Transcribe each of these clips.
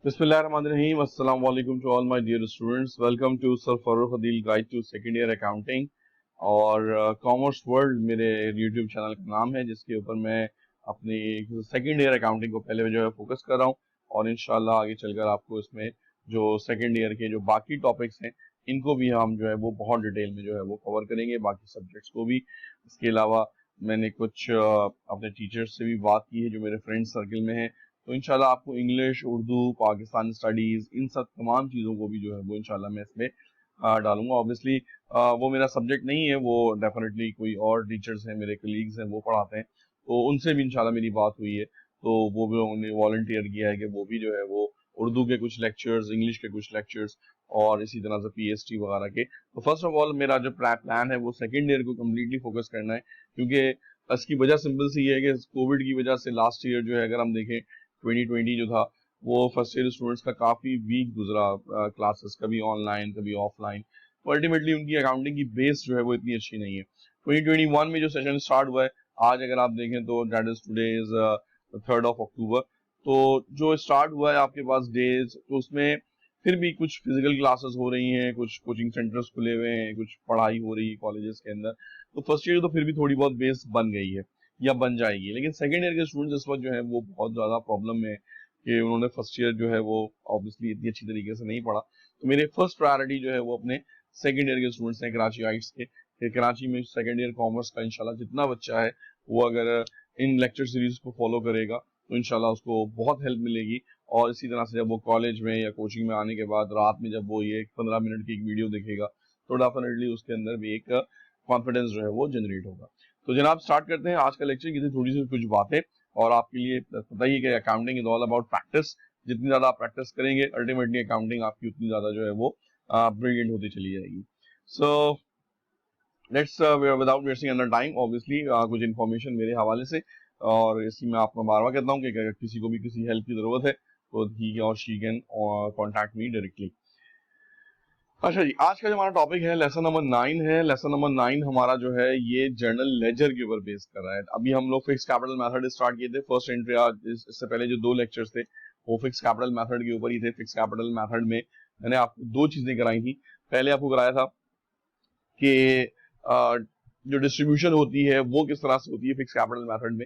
बिस्मिल्लाहिर्रहमानिर्रहीम अस्सलाम वालेकुम to all my dear students. Welcome to sir Farrukh Adeel guide to second year accounting और commerce world मेरे यूट्यूब चैनल का नाम है, जिसके ऊपर मैं अपनी सेकंड ईयर अकाउंटिंग को पहले जो है फोकस कर रहा हूँ और इंशाल्लाह आगे चलकर आपको इसमें जो सेकंड ईयर के जो बाकी टॉपिक्स हैं इनको भी हम जो है वो बहुत डिटेल में जो है वो कवर करेंगे, बाकी सब्जेक्ट्स को भी। इसके अलावा मैंने कुछ अपने टीचर्स से भी बात की है जो मेरे फ्रेंड सर्किल में है, तो इंशाल्लाह आपको इंग्लिश, उर्दू, पाकिस्तानी स्टडीज, इन सब तमाम चीज़ों को भी जो है वो इंशाल्लाह मैं इसमें डालूंगा। ऑब्वियसली वो मेरा सब्जेक्ट नहीं है, वो डेफिनेटली कोई और टीचर्स हैं, मेरे कलीग्स हैं, वो पढ़ाते हैं, तो उनसे भी इंशाल्लाह मेरी बात हुई है, तो वो भी उन्होंने वॉलंटियर किया है कि वो भी जो है वो उर्दू के कुछ लेक्चर्स, इंग्लिश के कुछ लेक्चर्स और इसी तरह से पीएचडी वगैरह के। तो फर्स्ट ऑफ ऑल मेरा जो प्लान है वो सेकेंड ईयर को कम्प्लीटली फोकस करना है, क्योंकि इसकी वजह सिंपल सी है कि कोविड की वजह से लास्ट ईयर जो है अगर हम देखें 2020 जो था वो फर्स्ट ईयर स्टूडेंट्स का काफी वीक गुजरा, क्लासेस कभी ऑनलाइन कभी ऑफलाइन, तो अल्टीमेटली उनकी अकाउंटिंग की बेस जो है वो इतनी अच्छी नहीं है। 2021 में जो सेशन स्टार्ट हुआ है, आज अगर आप देखें तो that is today is 3rd of October, तो जो स्टार्ट हुआ है आपके पास डेज, तो उसमें फिर भी कुछ फिजिकल क्लासेस हो रही हैं, कुछ कोचिंग सेंटर्स खुले हुए हैं, कुछ पढ़ाई हो रही है कॉलेजेस के अंदर, तो फर्स्ट ईयर तो फिर भी थोड़ी बहुत बेस बन गई है या बन जाएगी। लेकिन सेकेंड ईयर के स्टूडेंट्स इस वक्त जो है वो बहुत ज्यादा प्रॉब्लम में है कि उन्होंने फर्स्ट ईयर जो है वो ऑब्वियसली इतनी अच्छी तरीके से नहीं पढ़ा। तो मेरे फर्स्ट प्रायोरिटी जो है वो अपने सेकेंड ईयर के स्टूडेंट्स हैं कराची आइट्स के, कि कराची में सेकेंड ईयर कॉमर्स का इंशाल्लाह जितना बच्चा है वो अगर इन लेक्चर सीरीज को फॉलो करेगा तो इंशाल्लाह उसको बहुत हेल्प मिलेगी। और इसी तरह से जब वो कॉलेज में या कोचिंग में आने के बाद रात में जब वो ये 15 मिनट की एक वीडियो देखेगा तो डेफिनेटली उसके अंदर भी एक कॉन्फिडेंस जो है वो जनरेट होगा। तो जनाब स्टार्ट करते हैं आज का लेक्चर की थोड़ी सी कुछ बातें। और आपके लिए पता ही है कि accounting is all about practice, जितनी ज्यादा आप प्रैक्टिस करेंगे अल्टीमेटली अकाउंटिंग आपकी उतनी ज्यादा जो है वो ब्रिलियंट होती चली जाएगी। So let's without wasting under time obviously कुछ इन्फॉर्मेशन मेरे हवाले से, और इसी में आपको बार बार कहता हूँ कि अगर किसी को भी किसी हेल्प की जरूरत है तो ही और she can contact me directly. अच्छा जी, आज का जो हमारा टॉपिक है लेसन नंबर 9 है। लेसन नंबर 9 हमारा जो है ये जर्नल लेजर के ऊपर बेस कर रहा है। अभी हम लोग फिक्स कैपिटल मेथड स्टार्ट किए थे, फर्स्ट एंट्री आज इससे पहले जो 2 लेक्चर्स थे वो फिक्स कैपिटल मेथड के ऊपर ही थे। फिक्स कैपिटल मेथड में मैंने आपको 2 चीजें कराई थी। पहले आपको कराया था कि जो डिस्ट्रीब्यूशन होती है वो किस तरह से होती है फिक्स कैपिटल मेथड में,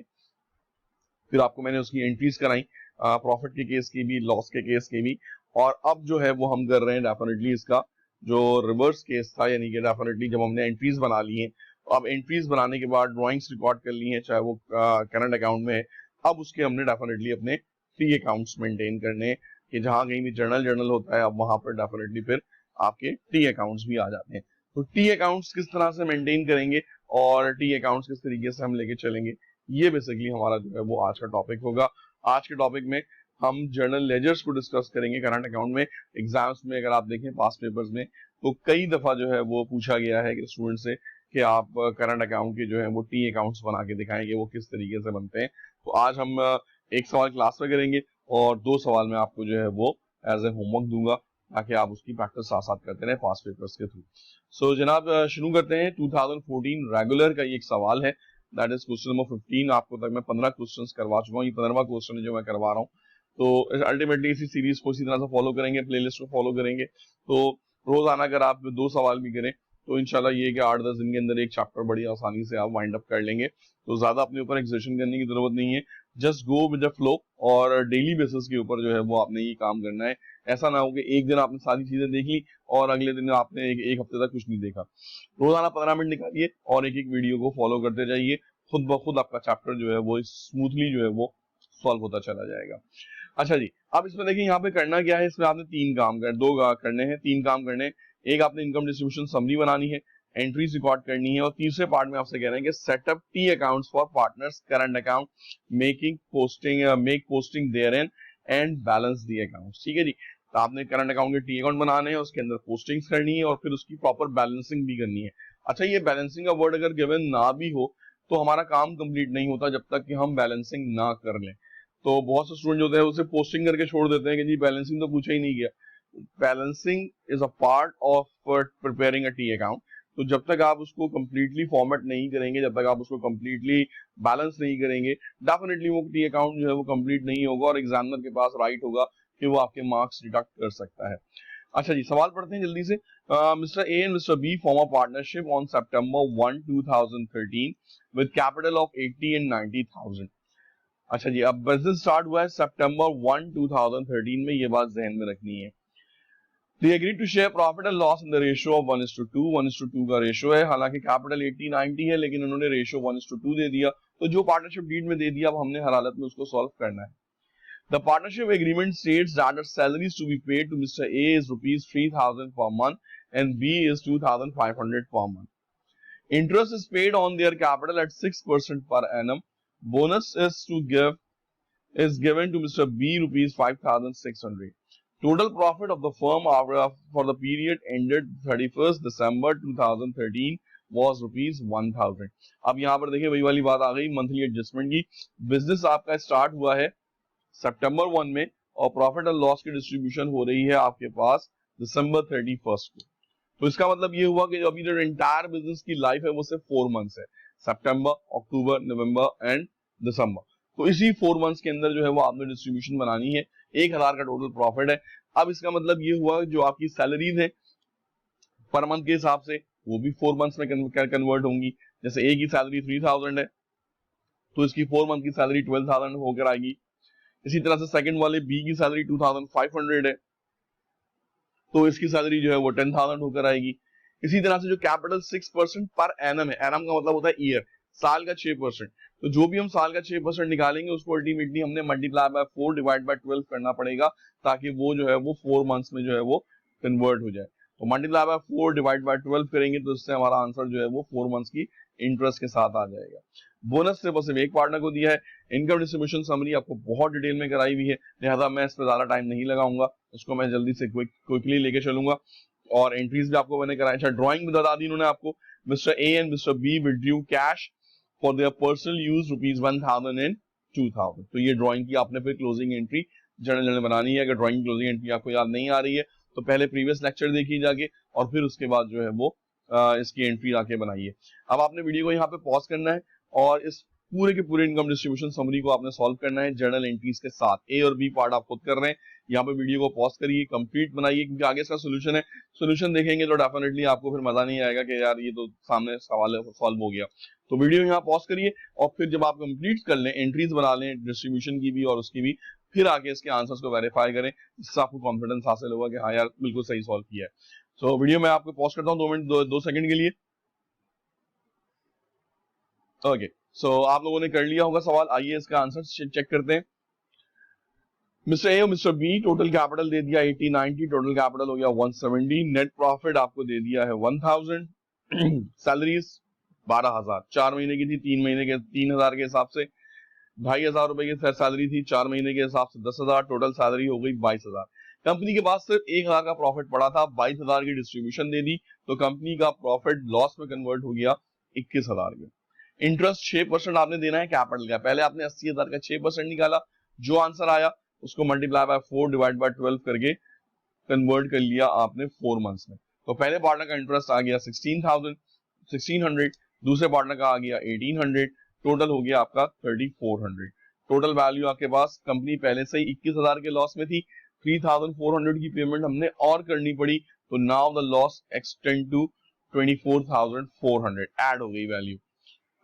फिर आपको मैंने उसकी एंट्रीज कराई प्रॉफिट के केस की भी, लॉस के केस की भी, और अब जो है वो हम कर रहे हैं डेफिनेटली इसका जो रिवर्स केस था, यानी कि डेफिनेटली जब हमने एंट्रीज बना ली हैं, तो अब एंट्रीज बनाने के बाद ड्राइंग्स रिकॉर्ड कर ली हैं चाहे वो करंट अकाउंट में है, अब उसके हमने डेफिनेटली अपने टी अकाउंट्स मेंटेन करने, कि जहां कहीं भी जर्नल होता है अब वहां पर डेफिनेटली फिर आपके टी अकाउंट्स भी आ जाते हैं। तो टी अकाउंट्स किस तरह से मेंटेन करेंगे और टी अकाउंट्स किस तरीके से हम लेके चलेंगे, ये बेसिकली हमारा जो है वो आज का टॉपिक होगा। आज के टॉपिक में हम जर्नल लेजर्स को डिस्कस करेंगे करंट अकाउंट में। एग्जाम्स में अगर आप देखें पास्ट पेपर्स में तो कई दफा जो है वो पूछा गया है कि स्टूडेंट से कि आप करंट अकाउंट के जो है वो टी अकाउंट्स बना के दिखाएंगे वो किस तरीके से बनते हैं। तो आज हम एक सवाल क्लास में करेंगे और 2 सवाल में आपको जो है वो एज ए होमवर्क दूंगा ताकि आप उसकी प्रैक्टिस साथ साथ करते रहे पास्ट पेपर्स के थ्रू। सो जनाब शुरू करते हैं। 2014 रेगुलर का ये एक सवाल है, दैट इज क्वेश्चन नंबर 15। आपको तक मैं 15 क्वेश्चन करवा चुका हूँ, ये 15वां क्वेश्चन है जो मैं करवा रहा हूँ। तो अल्टीमेटली इसी सीरीज को इसी तरह से फॉलो करेंगे, प्लेलिस्ट को फॉलो करेंगे, तो रोजाना अगर आप 2 सवाल भी करें तो इंशाल्लाह ये कि 8-10 दिन के अंदर एक चैप्टर बड़ी आसानी से आप वाइंड अप कर लेंगे। तो ज्यादा अपने ऊपर एक्सर्शन करने की जरूरत नहीं है, just go with the flow, और डेली बेसिस के ऊपर जो है वो आपने ये काम करना है। ऐसा ना हो कि एक दिन आपने सारी चीजें देख ली और अगले दिन आपने एक हफ्ते तक कुछ नहीं देखा। रोजाना 15 मिनट निकालिए और एक एक वीडियो को फॉलो करते जाइए, खुद ब खुद आपका चैप्टर जो है वो स्मूथली जो है वो सॉल्व होता चला जाएगा। अच्छा जी, अब इसमें देखिए यहाँ पे करना क्या है, इसमें आपने 3 काम कर 2 करने हैं, 3 काम करने हैं। एक आपने इनकम डिस्ट्रीब्यूशन समरी बनानी है, एंट्रीज रिकॉर्ड करनी है, और तीसरे पार्ट में आपसे कह रहे हैं कि setup T accounts for partners current account, make posting there and balance the accounts. ठीक है जी, तो आपने करंट अकाउंट के टी अकाउंट बनाने हैं, उसके अंदर पोस्टिंग्स करनी है और फिर उसकी प्रॉपर बैलेंसिंग भी करनी है। अच्छा, ये बैलेंसिंग का वर्ड अगर गिवन ना भी हो तो हमारा काम कंप्लीट नहीं होता जब तक कि हम बैलेंसिंग ना कर लें। तो बहुत से स्टूडेंट होते हैं उसे पोस्टिंग करके छोड़ देते हैं कि जी बैलेंसिंग तो पूछा ही नहीं गया। Balancing is a part of preparing a T account. तो जब तक आप उसको कंप्लीटली फॉर्मेट नहीं करेंगे, जब तक आप उसको कंप्लीटली बैलेंस नहीं करेंगे, डेफिनेटली वो टी अकाउंट जो है वो कंप्लीट नहीं होगा और एग्जामिनर के पास राइट होगा कि वो आपके मार्क्स डिडक्ट कर सकता है। अच्छा जी, सवाल पढ़ते हैं जल्दी से। Mister A and mister B form a partnership on September 1, 2013 with capital of 80 and 90,000। अच्छा जी, अब बिजनेस स्टार्ट हुआ है September 1, 2013 में, ये बात जहन में रखनी है। They agreed to share profit and loss in the ratio of 1:2, 1:2 का रेशो है। हालांकि कैपिटल 80-90 है, लेकिन उन्होंने रेशो 1:2 दे दिया। तो जो पार्टनरशिप डीड में दे दिया, अब हमने हर हालत में उसको सॉल्व करना है। The partnership agreement states that the salaries to be paid to Mr. A is rupees 3,000 per month and B is 2,500 per month. Interest is paid on their capital at 6% per annum. Bonus is given to Mr. B rupees 5,600. Total profit of the firm for the period ended 31st December 2013 was rupees 1,000. अब यहाँ पर देखिए वही वाली बात आ गई monthly adjustment की। Business आपका स्टार्ट हुआ है September 1 में और प्रॉफिट एंड लॉस की डिस्ट्रीब्यूशन हो रही है आपके पास December 31st को। तो इसका मतलब ये हुआ कि अभी जो एंटायर बिजनेस की लाइफ है वो सिर्फ 4 मंथ्स है, सितंबर, अक्टूबर, नवंबर एंड दिसंबर। तो इसी 4 मंथ्स के अंदर जो है वो आपने डिस्ट्रीब्यूशन बनानी है। 1,000 का टोटल प्रॉफिट है। अब इसका मतलब ये हुआ जो आपकी सैलरीज है पर मंथ के हिसाब से वो भी 4 मंथ्स में कन्वर्ट होंगी। जैसे ए की सैलरी 3,000 है तो इसकी 4 मंथ की सैलरी 12,000 होकर आएगी। इसी तरह से सेकंड वाले बी की सैलरी 2,500 है तो इसकी सैलरी जो है वो 10,000 होकर आएगी। इसी तरह से जो कैपिटल 6% पर एनम है, एनम का मतलब होता है ईयर, साल का 6%, तो जो भी हम साल का 6% निकालेंगे उसको अल्टीमेटली हमने मल्टीप्लाई बाय 4 डिवाइड बाय 12 करना पड़ेगा ताकि वो जो है वो 4 मंथ्स में जो है वो कन्वर्ट हो जाए। तो मल्टीप्लाई बाय 4 डिवाइड बाय 12 करेंगे तो इससे हमारा आंसर जो है वो 4 मंथ्स की इंटरेस्ट के साथ आ जाएगा। बोनस सिर्फ एक पार्टनर को दिया है। इनकम डिस्ट्रीब्यूशन समरी आपको बहुत डिटेल में कराई हुई है, लिहाजा मैं इस पर ज्यादा टाइम नहीं लगाऊंगा, इसको मैं जल्दी से क्विकली लेके चलूंगा और एंट्रीज भी आपको मैंने कराई। अच्छा, ड्राइंग भी बता दी उन्होंने आपको। Mister A and mister B withdrew cash for their personal use rupees 1,000 and 2,000। तो ये ड्राइंग की आपने फिर क्लोजिंग एंट्री जनरल बनानी है। अगर ड्राइंग क्लोजिंग एंट्री आपको याद नहीं आ रही है तो पहले प्रीवियस लेक्चर देखिए जाके और फिर उसके बाद जो है वो इसकी एंट्री आके बनाइए। अब आपने वीडियो को यहाँ पे पॉज करना है और इस पूरे के पूरे इनकम डिस्ट्रीब्यूशन समरी को आपने सॉल्व करना है जर्नल एंट्रीज के साथ। ए और बी पार्ट आप खुद कर रहे हैं, यहाँ पे वीडियो को पॉज करिए, कंप्लीट बनाइए, क्योंकि आगे इसका सोल्यूशन है। सोल्यूशन देखेंगे तो डेफिनेटली आपको फिर मजा नहीं आएगा कि यार ये तो सामने सवाल सॉल्व हो गया। तो वीडियो यहाँ पॉज करिए और फिर जब आप कंप्लीट कर लें, एंट्रीज बना लें डिस्ट्रीब्यूशन की भी और उसकी भी, फिर आगे इसके आंसर्स को वेरीफाई करें, जिससे आपको कॉन्फिडेंस हासिल होगा कि हाँ यार बिल्कुल सही सॉल्व किया है। सो वीडियो मैं आपको पॉज करता हूँ 2 मिनट 2 सेकंड के लिए। ओके, सो आप लोगों ने कर लिया होगा सवाल, आइए इसका आंसर चेक करते हैं। मिस्टर ए और मिस्टर बी टोटल कैपिटल दे दिया 80-90, टोटल कैपिटल हो गया 170, नेट प्रॉफिट आपको दे दिया है 1,000, सैलरीज 12,000, 4 महीने की थी, 3 महीने के 3,000 के हिसाब से 2,500 रुपए की सैलरी थी, 4 महीने के हिसाब से 10,000, टोटल सैलरी हो गई 22,000। कंपनी के पास सिर्फ 1,000 का प्रॉफिट पड़ा था, 22,000 की डिस्ट्रीब्यूशन दे दी तो कंपनी का प्रॉफिट लॉस में कन्वर्ट हो गया 21,000 में। इंटरेस्ट 6% आपने देना है कैपिटल का। पहले आपने 80,000 का 6% निकाला, जो आंसर आया उसको मल्टीप्लाई बाय 4 डिवाइड बाय 12 करके कन्वर्ट कर लिया आपने 4 मंथ्स में। तो पहले पार्टनर का इंटरेस्ट आ गया 16,100, दूसरे पार्टनर का आ गया 1,800, टोटल हो गया आपका 3,400। टोटल वैल्यू आपके पास, कंपनी पहले से ही 21,000 के लॉस में थी, 3,400 की पेमेंट हमने और करनी पड़ी, तो now the loss extend to 24,400, add हो गई वैल्यू।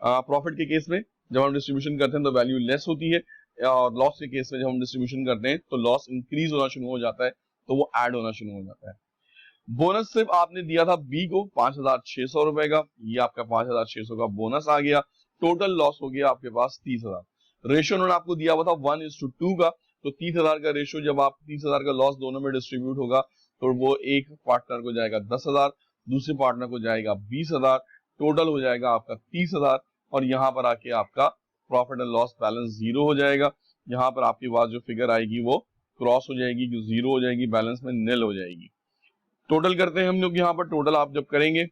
प्रॉफिट के केस में जब हम डिस्ट्रीब्यूशन करते हैं तो वैल्यू लेस होती है, और लॉस के केस में जब हम डिस्ट्रीब्यूशन करते हैं तो लॉस इंक्रीज होना शुरू हो जाता है, तो वो ऐड होना शुरू हो जाता है। बोनस सिर्फ आपने दिया था बी को 5,600 रुपए का, ये आपका 5,600 का बोनस आ गया। टोटल लॉस हो गया आपके पास 30,000। रेशियो उन्होंने आपको दिया हुआ था 1:2 का, तो 30,000 का रेशियो जब आप 30,000 का लॉस दोनों में डिस्ट्रीब्यूट होगा तो वो एक पार्टनर को जाएगा 10,000, दूसरे पार्टनर को जाएगा 20,000, टोटल हो जाएगा आपका 30,000, और यहाँ पर आके आपका प्रॉफिट एंड लॉस बैलेंस 0 हो जाएगा। यहाँ पर आपके पास जो फिगर आएगी वो क्रॉस हो जाएगी, जो 0 हो जाएगी, बैलेंस में निल हो जाएगी। टोटल करते हैं हम लोग यहाँ पर। टोटल आप जब करेंगे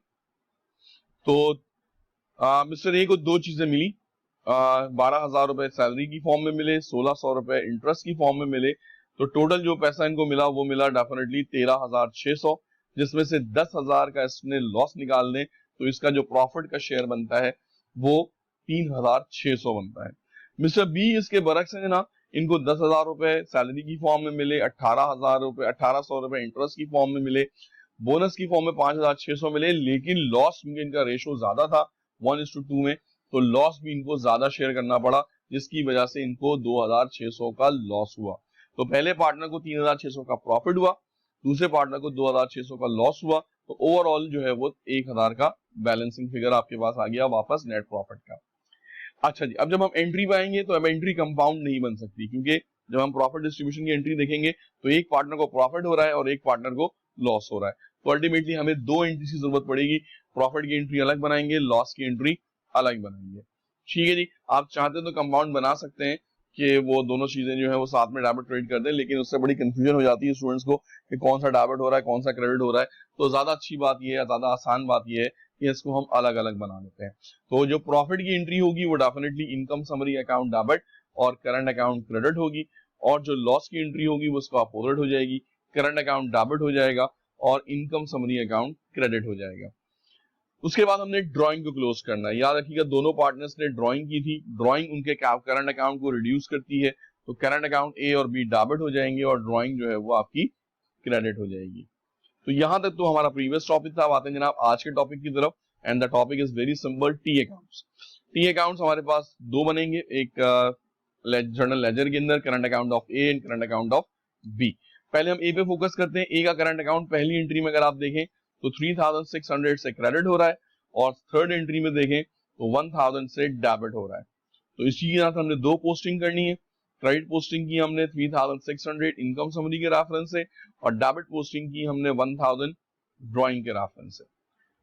तो मिस्टर ए को 2 चीजें मिली, 12,000 रुपए सैलरी की फॉर्म में मिले, 1,600 रुपए इंटरेस्ट की फॉर्म में मिले, तो टोटल जो पैसा इनको मिला वो मिला डेफिनेटली 13,600, जिसमें से 10,000 का इसने लॉस निकाल दें तो इसका जो प्रॉफिट का शेयर बनता है वो 3,600 बनता है। मिस्टर बी इसके बरक्स है ना, इनको 10,000 रुपए सैलरी की फॉर्म में मिले, 18,000 रुपए 1800 रुपए इंटरेस्ट की फॉर्म में मिले, बोनस की फॉर्म में 5,600 मिले, लेकिन लॉस में इनका रेशो ज्यादा था 1:2 में, तो लॉस भी इनको ज्यादा शेयर करना पड़ा, जिसकी वजह से इनको 2,600 का लॉस हुआ। तो पहले पार्टनर को 3,600 का प्रॉफिट हुआ, दूसरे पार्टनर को 2,600 का लॉस हुआ, तो ओवरऑल जो है वो 1,000 का बैलेंसिंग फिगर आपके पास आ गया वापस नेट प्रॉफिट का। अच्छा जी, अब जब हम एंट्री पे आएंगे तो अब एंट्री कंपाउंड नहीं बन सकती, क्योंकि जब हम प्रॉफिट डिस्ट्रीब्यूशन की एंट्री देखेंगे तो एक पार्टनर को प्रॉफिट हो रहा है और एक पार्टनर को लॉस हो रहा है, तो अल्टीमेटली हमें दो एंट्री की जरूरत पड़ेगी, प्रॉफिट की एंट्री अलग बनाएंगे, लॉस की एंट्री अलग बनाएंगे। ठीक है जी, आप चाहते तो कंपाउंड बना सकते हैं कि वो दोनों चीजें जो है वो साथ में डेबिट क्रेडिट कर दें, लेकिन उससे बड़ी कंफ्यूजन हो जाती है स्टूडेंट्स को कि कौन सा डेबिट हो रहा है कौन सा क्रेडिट हो रहा है। तो ज्यादा अच्छी बात यह है, ज्यादा आसान बात यह है कि इसको हम अलग अलग बना लेते हैं। तो जो प्रॉफिट की एंट्री होगी वो definitely income summary account debit और करंट अकाउंट क्रेडिट होगी, और जो लॉस की एंट्री होगी वो उसको अपोजिट हो जाएगी, करंट अकाउंट डेबिट हो जाएगा और इनकम समरी अकाउंट क्रेडिट हो जाएगा। उसके बाद हमने ड्राइंग को क्लोज करना है। याद रखिएगा दोनों पार्टनर्स ने ड्राइंग की थी, ड्राइंग उनके करंट अकाउंट को रिड्यूस करती है, तो करंट अकाउंट ए और बी डेबिट हो जाएंगे और ड्राइंग जो है वो आपकी क्रेडिट हो जाएगी। तो यहां तक तो हमारा प्रीवियस टॉपिक था। अब आते हैं जनाब आज के टॉपिक की तरफ, and the topic is very simple, T accounts. T accounts हमारे पास दो बनेंगे, एक जर्नल लेजर के अंदर current account of A and current account of B. पहले हम ए पे फोकस करते हैं। ए का करंट अकाउंट पहली एंट्री में अगर आप देखें तो 3,600 से क्रेडिट हो रहा है, और थर्ड एंट्री में देखें तो 1,000 से डेबिट हो रहा है। तो इसी के साथ हमने दो पोस्टिंग करनी है, क्रेडिट पोस्टिंग की हमने 3,600 इनकम समरी के रेफरेंस से, और डेबिट पोस्टिंग की हमने 1,000 ड्राइंग के रेफरेंस से।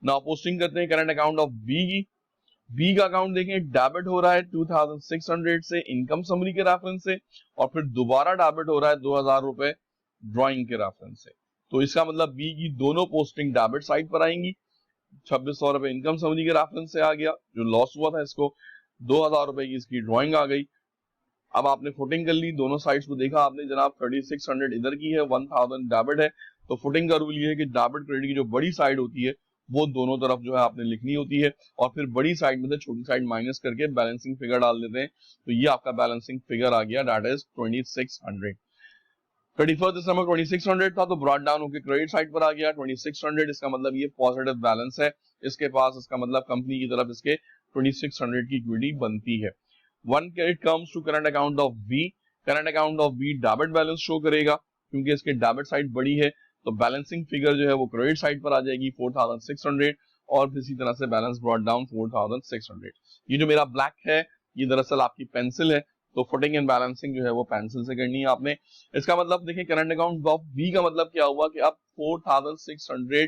नाउ पोस्टिंग करते हैं करंट अकाउंट ऑफ बी की। बी का अकाउंट देखें डेबिट हो रहा है 2,600 से इनकम समरी के रेफरेंस से, और फिर दोबारा डेबिट हो रहा है 2,000 रुपए ड्राइंग के रेफरेंस से। तो इसका मतलब बी की दोनों पोस्टिंग डेबिट साइड पर आएंगी। 2,600 रुपए इनकम समरी के रेफरेंस से आ गया जो लॉस हुआ था इसको, 2,000 रुपए की इसकी ड्राइंग आ गई। अब आपने फुटिंग कर ली, दोनों साइड्स को देखा आपने जनाब, 3,600 इधर की है, 1,000 डेबिट है। तो फुटिंग का रूल ये है कि डेबिट क्रेडिट की जो बड़ी साइड होती है वो दोनों तरफ जो है आपने लिखनी होती है, और फिर बड़ी साइड में से छोटी साइड माइनस करके बैलेंसिंग फिगर डाल देते हैं। तो ये आपका बैलेंसिंग फिगर आ गया, दैट इज 2,600। 31 दिसंबर 2,600 था, तो ब्रॉड डाउन होकर क्रेडिट साइड पर आ गया 2,600। इसका मतलब ये पॉजिटिव बैलेंस है इसके पास, इसका मतलब कंपनी की तरफ इसके 2,600 की इक्विटी बनती है। When it comes to current account of B, current account of B debit balance show करेगा, क्योंकि इसके डेबिट साइड बड़ी है, तो बैलेंसिंग फिगर जो है वो क्रेडिट साइड पर आ जाएगी 4,600, और इसी तरह से बैलेंस ब्रॉड डाउन 4,600। ये जो मेरा ब्लैक है ये दरअसल आपकी पेंसिल है, तो फुटिंग एंड बैलेंसिंग जो है वो पेंसिल से करनी है आपने। इसका मतलब देखिए करंट अकाउंट ऑफ बी का मतलब क्या हुआ कि अब 4,600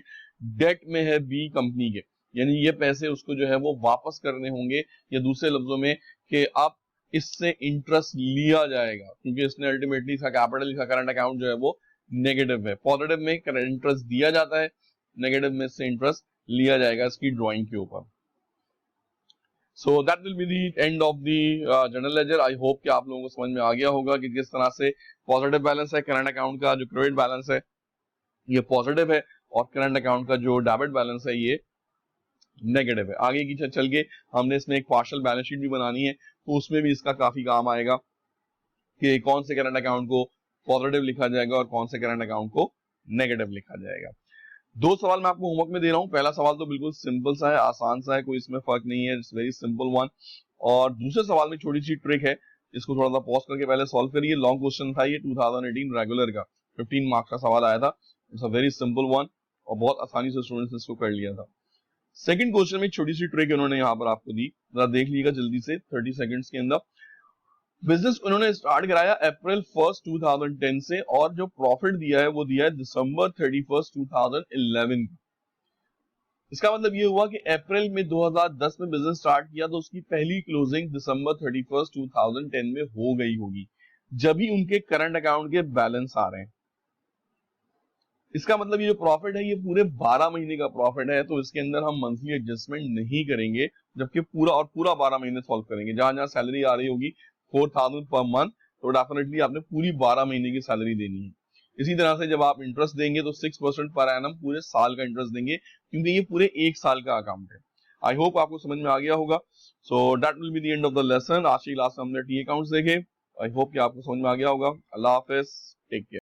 डेट में है बी कंपनी के, यानी ये पैसे उसको जो है वो वापस करने होंगे, या दूसरे लफ्जों में कि अब इससे इंटरेस्ट लिया जाएगा, क्योंकि इसने अल्टीमेटली इसका कैपिटल, इसका करंट अकाउंट जो है वो नेगेटिव है। पॉजिटिव में इंटरेस्ट दिया जाता है, नेगेटिव में इससे इंटरेस्ट लिया जाएगा इसकी ड्राइंग के ऊपर। So that will be the end of the general ledger. I hope कि आप लोगों को समझ में आ गया होगा कि किस तरह से पॉजिटिव बैलेंस है करंट अकाउंट का, जो क्रेडिट बैलेंस है ये पॉजिटिव है, और करंट अकाउंट का जो डेबिट बैलेंस है ये नेगेटिव है। आगे की चल के हमने इसमें एक पार्शियल बैलेंस शीट भी बनानी है, तो उसमें भी इसका काफी काम आएगा कि कौन से करंट अकाउंट को पॉजिटिव लिखा जाएगा और कौन से करंट अकाउंट को नेगेटिव लिखा जाएगा। दो सवाल मैं आपको होमवर्क में दे रहा हूं। पहला सवाल तो बिल्कुल सिंपल सा है, आसान सा है, कोई इसमें फर्क नहीं है, इट्स वेरी सिंपल वन। और दूसरे सवाल में छोटी सी ट्रिक है, इसको थोड़ा सा पॉज करके पहले सॉल्व करिए। लॉन्ग क्वेश्चन था ये, 2018 रेगुलर का 15 मार्क्स का सवाल आया था। It's a very simple one, और बहुत आसानी से स्टूडेंट्स ने इसको कर लिया था। सेकंड क्वेश्चन में एक छोटी सी ट्रिक इन्होंने यहाँ पर आपको दी, जरा देख लीजिएगा जल्दी से 30 सेकंड्स के अंदर। बिजनेस उन्होंने स्टार्ट कराया अप्रैल 1, 2010 से, और जो प्रॉफिट दिया है वो दिया है दिसंबर 31, 2011 का। इसका मतलब ये हुआ कि अप्रैल में 2010 में बिजनेस स्टार्ट किया, तो उसकी पहली क्लोजिंग दिसंबर 31, 2010 में हो गई होगी, जब ही उनके करंट अकाउंट के बैलेंस आ रहे हैं। इसका मतलब ये जो प्रॉफिट है ये पूरे 12 महीने का प्रॉफिट है, तो इसके अंदर हम मंथली एडजस्टमेंट नहीं करेंगे, जबकि पूरा 12 महीने सॉल्व करेंगे। जहां जहां सैलरी आ रही होगी 4,000 पर मंथ, तो डेफिनेटली आपने पूरी 12 महीने की सैलरी देनी है। इसी तरह से जब आप इंटरेस्ट देंगे तो 6% पर एनम पूरे साल का इंटरेस्ट देंगे, क्योंकि ये पूरे एक साल का अकाउंट है। आई होप आपको समझ में आ गया होगा। So that will be the end of the lesson. आज की क्लास में हमने टी अकाउंट्स देखे, आई होप कि आपको समझ में आ गया होगा। अल्लाह हाफिज, टेक केयर।